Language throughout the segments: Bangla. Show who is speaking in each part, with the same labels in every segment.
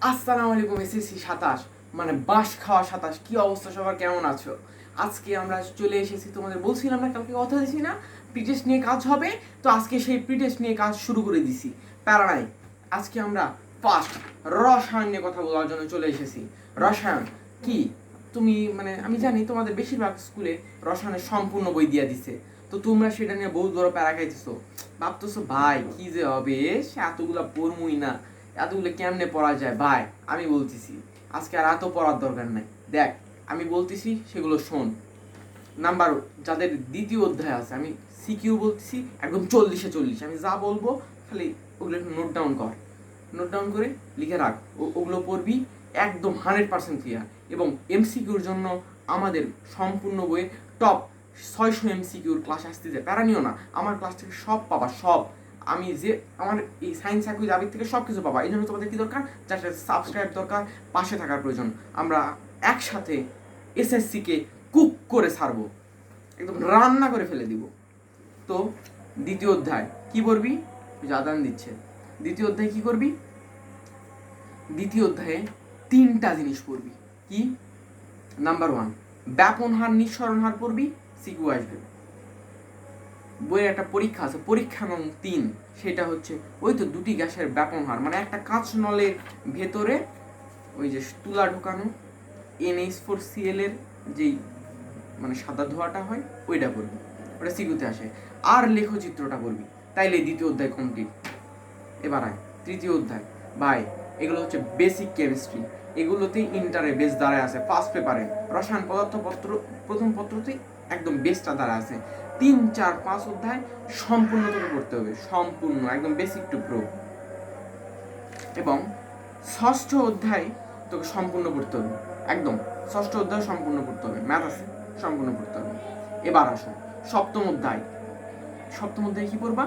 Speaker 1: আসসালামু আলাইকুম। এসএসসি 27 মানে বাঁশ খাওয়া 27, কি অবস্থা সবার, কেমন আছো? আজকে আমরা চলে এসেছি, তোমাদের বলছিলাম না কালকে, কথা দিছি না প্রিটেস্ট নিয়ে কাজ হবে, তো আজকে সেই প্রিটেস্ট নিয়ে কাজ শুরু করে দিছি। প্যারা নাই। আজকে আমরা ফার্স্ট রসায়ন নিয়ে কথা বলার জন্য চলে এসেছি। রসায়ন কি, তুমি মানে আমি জানি তোমাদের বেশিরভাগ স্কুলে রসায়নের সম্পূর্ণ বই দিয়ে দিছে, তো তোমরা সেটা নিয়ে বহুত বড় প্যারা খাইতেছো, ভাবতেছো ভাই কি যে হবে, সে এতগুলা পড়মুই না, এতগুলো কেমনে পড়া যায় ভাই। আমি বলতেছি আজকে আর এত পড়ার দরকার নাই। দেখ আমি বলতেছি সেগুলো শোন। নাম্বার যাদের দ্বিতীয় অধ্যায় আছে, আমি সিকিউ বলতেছি একদম 40-এ 40, আমি যা বলবো খালি ওগুলো একটু নোট ডাউন কর, নোট ডাউন করে লিখে রাখ, ওগুলো পড়বি একদম 100% ক্লিয়ার। এবং এমসিকিউর জন্য আমাদের সম্পূর্ণ বইয়ে টপ 600 এমসিকিউর ক্লাস আসতেছে, প্যারা নিও না, আমার ক্লাস থেকে সব পাবা, সব। আমি যে আমার এই সায়েন্স সাইকোলজি আবির থেকে সব কিছু পাবা। এই জন্য তোমাদের কি দরকার, যার সাথে সাবস্ক্রাইব দরকার, পাশে থাকার প্রয়োজন। আমরা একসাথে এসএসসিকে কুক করে ছাড়বো, একদম রান্না করে ফেলে দিব। তো দ্বিতীয় অধ্যায় কি পড়বি, জাদান দিচ্ছে। দ্বিতীয় অধ্যায় কি করবি, দ্বিতীয় অধ্যায়ে 3টা জিনিস পড়বি। কি? নাম্বার 1 ব্যাপন হার নিঃসরণ হার পড়বি, সিকিউ আসবে। বইয়ের একটা পরীক্ষা আছে, পরীক্ষা নং 3, সেটা হচ্ছে ওই তো দুটি গ্যাসের ব্যাপন হার, মানে একটা কাঁচ নলের ভেতরে ওই যে তুলা ঢোকানো NH4Cl এর যেই মানে সাদা ধোঁয়াটা হয়, ওইটা পড়বি, ওটা সিকিউতে আসে। আর লেখচিত্রটা পড়বি, তাইলে দ্বিতীয় অধ্যায় কমপ্লিট। এবার আয় তৃতীয় অধ্যায়। ভাই এগুলো হচ্ছে বেসিক কেমিস্ট্রি, এগুলোতেই ইন্টারে বেস দাঁড়ায় আছে। ফার্স্ট পেপারে রসায়ন পদার্থপত্র প্রথম পত্রতেই একদম বেসটা দাঁড়ায় আছে। 3, 4, 5 অধ্যায় সম্পূর্ণ তোকে পড়তে হবে, সম্পূর্ণ একদম বেসিক টু প্রো। এবং ষষ্ঠ অধ্যায় তোকে সম্পূর্ণ পড়তে হবে, একদম ষষ্ঠ অধ্যায় সম্পূর্ণ পড়তে হবে, ম্যাথ আছে সম্পূর্ণ পড়তে হবে। এবার আসো সপ্তম অধ্যায়। সপ্তম অধ্যায় কি পড়বা,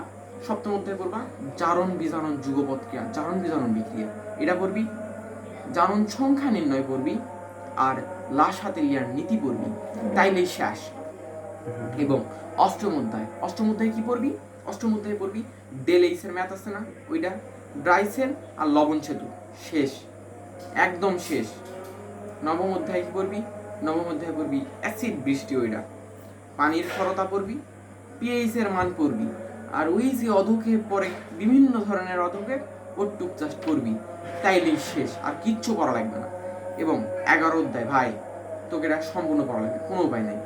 Speaker 1: সপ্তম অধ্যায় পড়বা জারণ বিজারণ যুগপৎ ক্রিয়া, জারণ বিজারণ বিক্রিয়া, এটা পড়বি। জারণ সংখ্যা নির্ণয় পড়বি, আর লাসাতেলিয়ার নীতি পড়বি, তাইলেই শেষ। এবং অষ্টম অধ্যায়, অষ্টম অধ্যায় কি পড়বি, অষ্টম অধ্যায় পড়বি ডেলেইসের ম্যাথ আছে না, ওইটা ড্রাইসেল আর লবণ সেতু, শেষ, একদম শেষ। নবম অধ্যায় কি পড়বি, নবম অধ্যায় পড়বি অ্যাসিড বৃষ্টি, ওইটা পানির ক্ষরতা পড়বি, পিএইচ এর মান পড়বি, আর ওই যে অধক্ষেপ পরে বিভিন্ন ধরনের অধক্ষেপ ওর টুকচাষ করবি, তাইলেই শেষ, আর কিচ্ছু পড়া লাগবে না। এবং 11 অধ্যায় ভাই তোকে এটা সম্পূর্ণ পড়া লাগবে, কোনো উপায় নাই।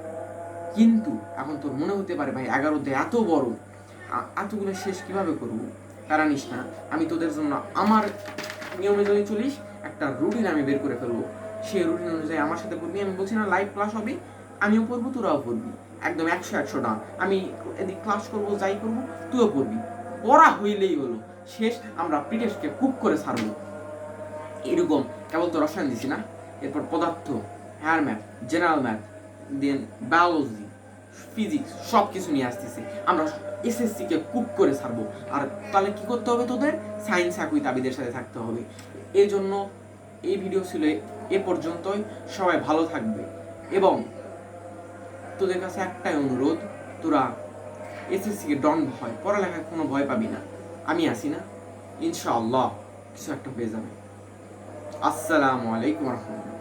Speaker 1: কিন্তু এখন তোর মনে হতে পারে ভাই 11 অধ্যায় এত বড়, এতগুলো শেষ কিভাবে করবো? তারা নিস না, আমি তোদের জন্য আমার নিয়মে যদি চলিস একটা রুটিন আমি বের করে ফেলবো, সেই রুটিন অনুযায়ী আমার সাথে পড়বি। আমি বলছি না লাইভ ক্লাস হবে, আমিও পড়বো তোরাও পড়বি, একদম 100-100 ডান। আমি এদিক ক্লাস করবো, যাই করবো তুইও পড়বি, পড়া হইলেই হলো, শেষ। আমরা প্রিটেস্টকে কুক করে ছাড়বো এরকম। কেবল তো রসায়ন দিছি না, এরপর পদার্থ, হেয়ার ম্যাথ, জেনারেল ম্যাথ, দেন বায়োলজি, ফিজিক্স, সব কিছু নিয়ে আসতেছি। আমরা এসএসসিকে কুক করে ছাড়বো। আর তাহলে কি করতে হবে, তোদের সায়েন্স একই তাবিদের সাথে থাকতে হবে। এই জন্য এই ভিডিও ছিল এ পর্যন্তই। সবাই ভালো থাকবে, এবং তোদের কাছে একটাই অনুরোধ, তোরা এসএসসিকে ডন ভয়, পড়ালেখায় কোনো ভয় পাবি না, আমি আসি না, ইনশাআল্লাহ কিছু একটা হয়ে যাবে। আসসালামু আলাইকুম রহমতুল্লাহ।